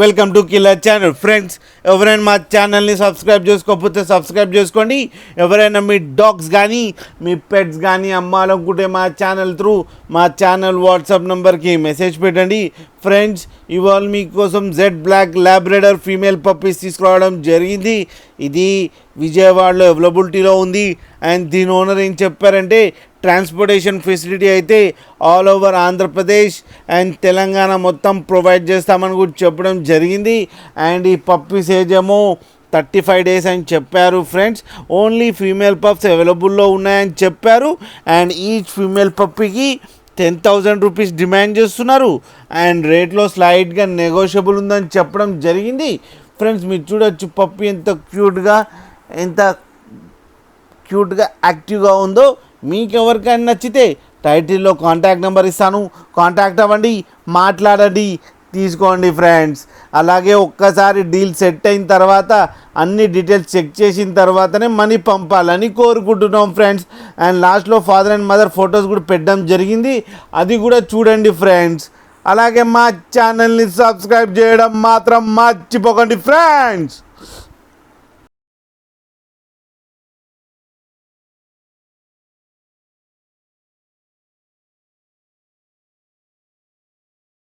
Welcome to killer channel. Friends, ఎవరైనా మా ఛానల్ని సబ్స్క్రైబ్ చేసుకోకపోతే సబ్స్క్రైబ్ చేసుకోండి. ఎవరైనా మీ డాగ్స్ కానీ మీ పెట్స్ కానీ అమ్మాలనుకుంటే మా ఛానల్ త్రూ మా ఛానల్ వాట్సాప్ నెంబర్కి మెసేజ్ పెట్టండి. ఫ్రెండ్స్, ఇవాళ మీకోసం Z black Labrador female puppies తీసుకురావడం జరిగింది. ఇది విజయవాడలో అవైలబిలిటీలో ఉంది. అండ్ దీని ఓనర్ ఏం చెప్పారంటే ట్రాన్స్పోర్టేషన్ ఫెసిలిటీ అయితే all over Andhra Pradesh and Telangana మొత్తం ప్రొవైడ్ చేస్తామని కూడా చెప్పడం జరిగింది. అండ్ ఈ పప్పీస్ ఏజ్ ఏమో 35 days అని చెప్పారు. ఫ్రెండ్స్, ఓన్లీ ఫీమేల్ పప్స్ అవైలబుల్లో ఉన్నాయని చెప్పారు. అండ్ ఈచ్ ఫీమేల్ పప్పీకి 10,000 రూపీస్ డిమాండ్ చేస్తున్నారు. అండ్ రేట్లో స్లైడ్గా నెగోషియబుల్ ఉందని చెప్పడం జరిగింది. ఫ్రెండ్స్, మీరు చూడొచ్చు పప్పీ ఎంత క్యూట్గా యాక్టివ్గా ఉందో. మీకు ఎవరికైనా నచ్చితే టైటిల్లో కాంటాక్ట్ నెంబర్ ఇస్తాను, కాంటాక్ట్ అవ్వండి, మాట్లాడండి, తీసుకోండి. ఫ్రెండ్స్, అలాగే ఒక్కసారి డీల్ సెట్ అయిన తర్వాత అన్ని డీటెయిల్స్ చెక్ చేసిన తర్వాతనే మనీ పంపాలని కోరుకుంటున్నాం. ఫ్రెండ్స్, అండ్ లాస్ట్లో ఫాదర్ అండ్ మదర్ ఫొటోస్ కూడా పెట్టడం జరిగింది, అది కూడా చూడండి. ఫ్రెండ్స్, అలాగే మా ఛానల్ని సబ్స్క్రైబ్ చేయడం మాత్రం మర్చిపోకండి. ఫ్రెండ్స్.